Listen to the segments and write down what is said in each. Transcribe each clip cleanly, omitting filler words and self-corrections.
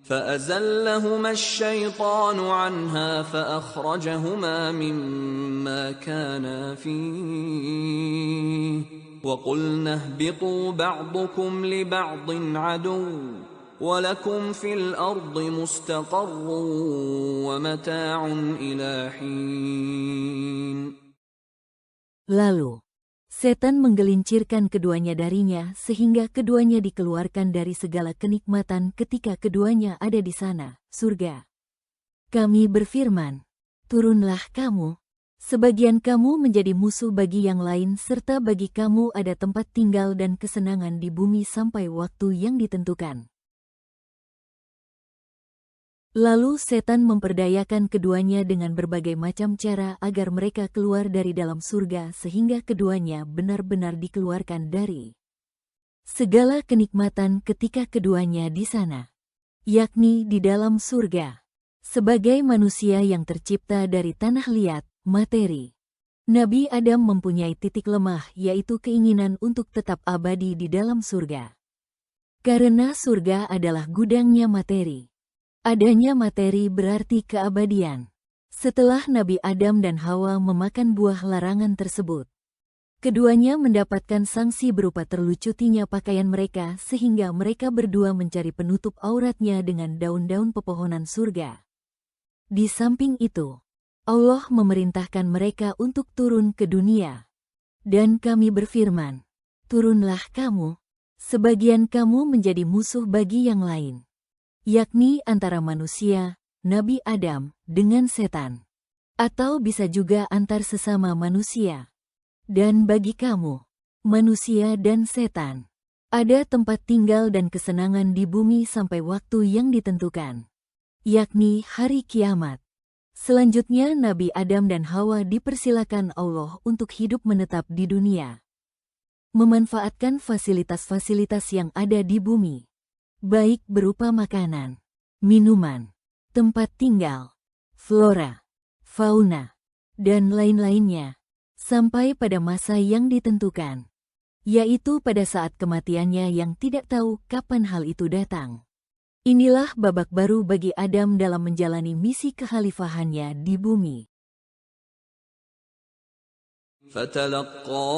فأزلهما الشيطان عنها فأخرجهما مما كانا فيه وقلنا اهبطوا بعضكم لبعض عدو ولكم في الأرض مستقر ومتاع إلى حين. Lalu setan menggelincirkan keduanya darinya sehingga keduanya dikeluarkan dari segala kenikmatan ketika keduanya ada di sana, surga. Kami berfirman, turunlah kamu, sebagian kamu menjadi musuh bagi yang lain serta bagi kamu ada tempat tinggal dan kesenangan di bumi sampai waktu yang ditentukan. Lalu setan memperdayakan keduanya dengan berbagai macam cara agar mereka keluar dari dalam surga sehingga keduanya benar-benar dikeluarkan dari segala kenikmatan ketika keduanya di sana, yakni di dalam surga, sebagai manusia yang tercipta dari tanah liat, materi. Nabi Adam mempunyai titik lemah yaitu keinginan untuk tetap abadi di dalam surga. Karena surga adalah gudangnya materi. Adanya materi berarti keabadian. Setelah Nabi Adam dan Hawa memakan buah larangan tersebut, keduanya mendapatkan sanksi berupa terlucutinya pakaian mereka sehingga mereka berdua mencari penutup auratnya dengan daun-daun pepohonan surga. Di samping itu, Allah memerintahkan mereka untuk turun ke dunia. Dan kami berfirman, turunlah kamu, sebagian kamu menjadi musuh bagi yang lain, yakni antara manusia, Nabi Adam, dengan setan. Atau bisa juga antar sesama manusia. Dan bagi kamu, manusia dan setan, ada tempat tinggal dan kesenangan di bumi sampai waktu yang ditentukan, yakni hari kiamat. Selanjutnya Nabi Adam dan Hawa dipersilakan Allah untuk hidup menetap di dunia, memanfaatkan fasilitas-fasilitas yang ada di bumi, baik berupa makanan, minuman, tempat tinggal, flora, fauna, dan lain-lainnya, sampai pada masa yang ditentukan, yaitu pada saat kematiannya yang tidak tahu kapan hal itu datang. Inilah babak baru bagi Adam dalam menjalani misi kekhalifahannya di bumi. فتلقى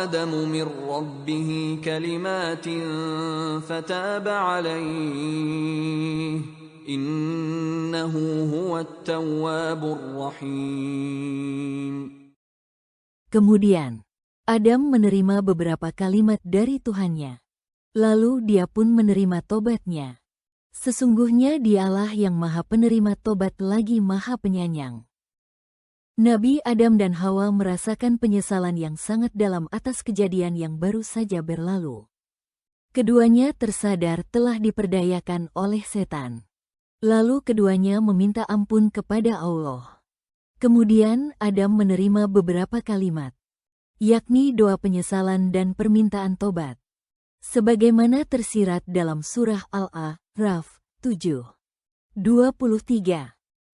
آدم من ربه كلمات فتاب عليه إنه هو التواب الرحيم. Kemudian, Adam menerima beberapa kalimat dari Tuhannya. Lalu dia pun menerima tobatnya. Sesungguhnya dialah yang maha penerima tobat lagi maha penyayang. Nabi Adam dan Hawa merasakan penyesalan yang sangat dalam atas kejadian yang baru saja berlalu. Keduanya tersadar telah diperdayakan oleh setan. Lalu keduanya meminta ampun kepada Allah. Kemudian Adam menerima beberapa kalimat, yakni doa penyesalan dan permintaan tobat, sebagaimana tersirat dalam surah Al-A'raf 7:23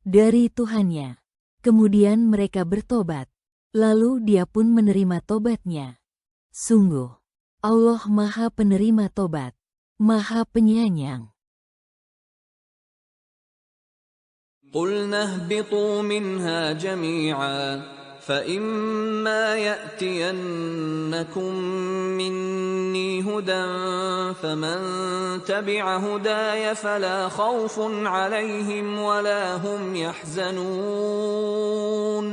dari Tuhannya. Kemudian mereka bertobat, lalu dia pun menerima tobatnya. Sungguh, Allah maha penerima tobat, maha penyayang. قُلْنَا اهْبِطُوا مِنْهَا جَمِيعًا فَإِمَّا يَأْتِيَنَّكُم مِّنِّي هُدًى فَمَن تَبِعَ هُدَايَ فَلَا خَوْفٌ عَلَيْهِمْ وَلَا هُمْ يَحْزَنُونَ.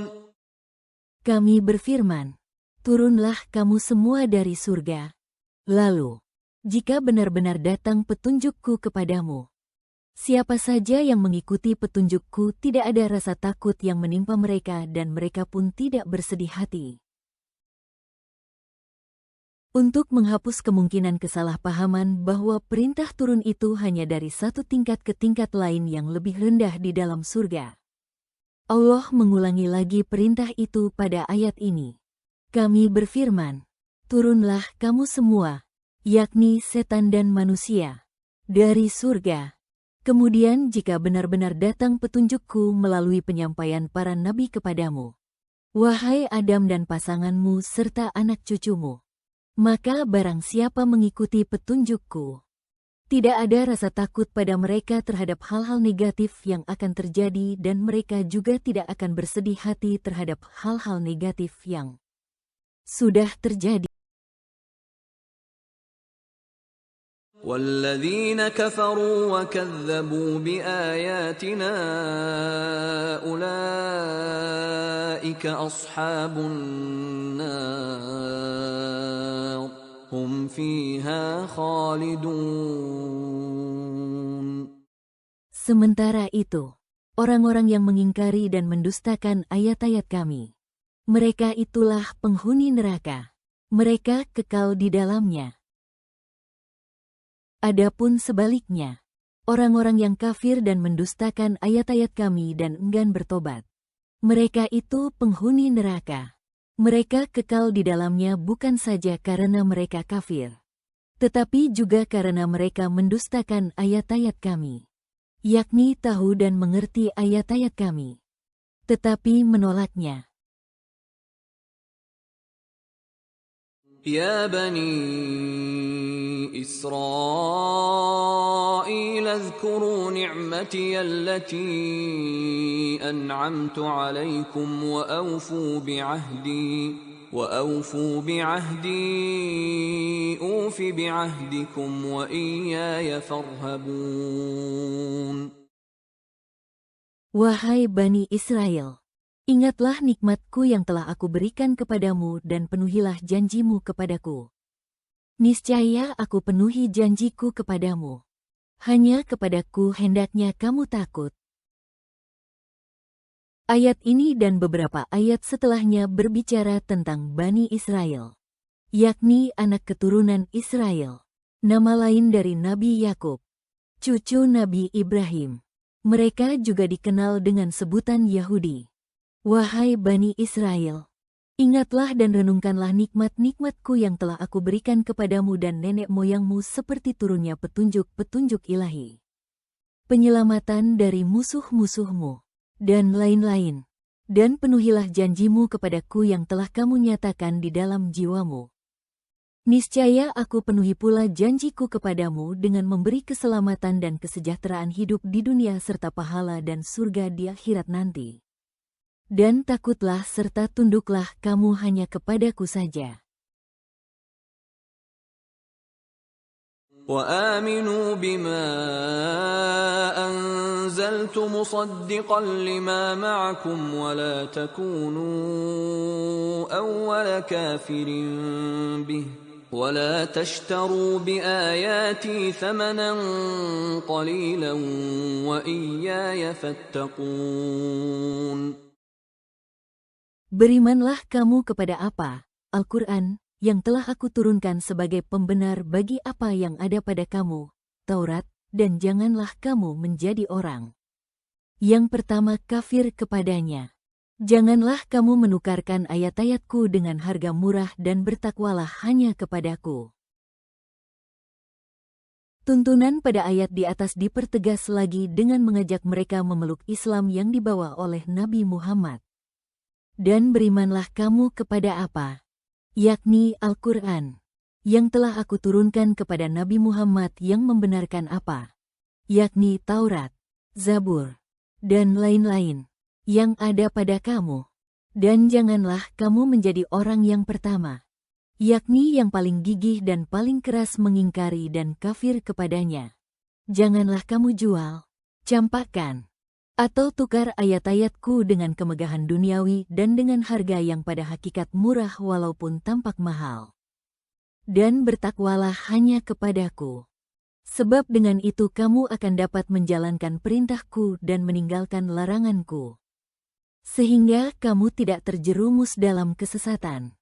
Kami berfirman, turunlah kamu semua dari surga. Lalu, jika benar-benar datang petunjukku kepadamu, siapa saja yang mengikuti petunjukku tidak ada rasa takut yang menimpa mereka dan mereka pun tidak bersedih hati. Untuk menghapus kemungkinan kesalahpahaman bahwa perintah turun itu hanya dari satu tingkat ke tingkat lain yang lebih rendah di dalam surga, Allah mengulangi lagi perintah itu pada ayat ini. Kami berfirman, turunlah kamu semua, yakni setan dan manusia, dari surga. Kemudian jika benar-benar datang petunjukku melalui penyampaian para nabi kepadamu, wahai Adam dan pasanganmu serta anak cucumu, maka barang siapa mengikuti petunjukku, Tidak ada rasa takut pada mereka terhadap hal-hal negatif yang akan terjadi dan mereka juga tidak akan bersedih hati terhadap hal-hal negatif yang sudah terjadi. والذين كفروا وكذبوا بآياتنا أولئك أصحاب النار هم فيها خالدون. Sementara itu, orang-orang yang mengingkari dan mendustakan ayat-ayat kami, mereka itulah penghuni neraka. Mereka kekal di dalamnya. Adapun sebaliknya, orang-orang yang kafir dan mendustakan ayat-ayat kami dan enggan bertobat, mereka itu penghuni neraka. Mereka kekal di dalamnya bukan saja karena mereka kafir, tetapi juga karena mereka mendustakan ayat-ayat kami, yakni tahu dan mengerti ayat-ayat kami, tetapi menolaknya. يا بني إسرائيل اذكروا نعمتي التي أنعمت عليكم وأوفوا بعهدي أوف بعهدكم وإياي فارهبون. Wahai Bani Israel, ingatlah nikmatku yang telah aku berikan kepadamu dan penuhilah janjimu kepadaku. Niscaya aku penuhi janjiku kepadamu. Hanya kepadaku hendaknya kamu takut. Ayat ini dan beberapa ayat setelahnya berbicara tentang Bani Israel, yakni anak keturunan Israel, nama lain dari Nabi Yakub, cucu Nabi Ibrahim. Mereka juga dikenal dengan sebutan Yahudi. Wahai Bani Israel, ingatlah dan renungkanlah nikmat-nikmatku yang telah aku berikan kepadamu dan nenek moyangmu seperti turunnya petunjuk-petunjuk ilahi, penyelamatan dari musuh-musuhmu, dan lain-lain. Dan penuhilah janjimu kepadaku yang telah kamu nyatakan di dalam jiwamu. Niscaya aku penuhi pula janjiku kepadamu dengan memberi keselamatan dan kesejahteraan hidup di dunia serta pahala dan surga di akhirat nanti. Dan takutlah serta tunduklah kamu hanya kepadaku saja. وآمنوا بما أنزلت مصدقا لما معكم ولا تكونوا أول كافر به ولا تشتروا بآياتي ثمنا قليلا وإياي فاتقون. Berimanlah kamu kepada apa, Al-Quran, yang telah aku turunkan sebagai pembenar bagi apa yang ada pada kamu, Taurat, dan janganlah kamu menjadi orang yang pertama kafir kepadanya. Janganlah kamu menukarkan ayat-ayatku dengan harga murah dan bertakwalah hanya kepadaku. Tuntunan pada ayat di atas dipertegas lagi dengan mengajak mereka memeluk Islam yang dibawa oleh Nabi Muhammad. Dan berimanlah kamu kepada apa, yakni Al-Quran, yang telah aku turunkan kepada Nabi Muhammad yang membenarkan apa, yakni Taurat, Zabur, dan lain-lain yang ada pada kamu. Dan janganlah kamu menjadi orang yang pertama, yakni yang paling gigih dan paling keras mengingkari dan kafir kepadanya. Janganlah kamu jual, campakkan, atau tukar ayat-ayatku dengan kemegahan duniawi dan dengan harga yang pada hakikat murah walaupun tampak mahal. Dan bertakwalah hanya kepadaku. Sebab dengan itu kamu akan dapat menjalankan perintahku dan meninggalkan laranganku, sehingga kamu tidak terjerumus dalam kesesatan.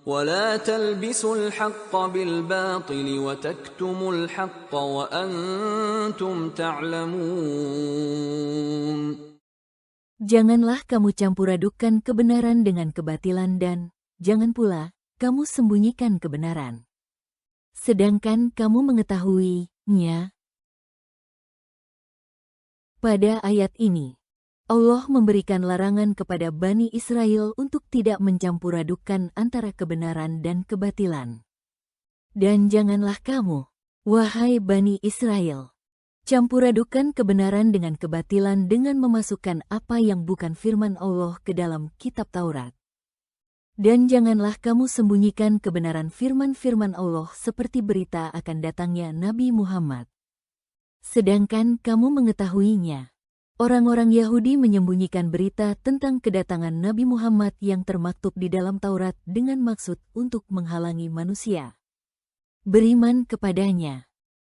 ولا تلبسوا الحق بالباطل وتكتموا الحق وأنتم تعلمون. Janganlah kamu campur adukkan kebenaran dengan kebatilan dan jangan pula kamu sembunyikan kebenaran, sedangkan kamu mengetahuinya. Pada ayat ini, Allah memberikan larangan kepada Bani Israel untuk tidak mencampur adukkan antara kebenaran dan kebatilan. Dan janganlah kamu, wahai Bani Israel, campur-adukan kebenaran dengan kebatilan dengan memasukkan apa yang bukan firman Allah ke dalam kitab Taurat. Dan janganlah kamu sembunyikan kebenaran firman-firman Allah seperti berita akan datangnya Nabi Muhammad. Sedangkan kamu mengetahuinya. Orang-orang Yahudi menyembunyikan berita tentang kedatangan Nabi Muhammad yang termaktub di dalam Taurat dengan maksud untuk menghalangi manusia beriman kepadanya.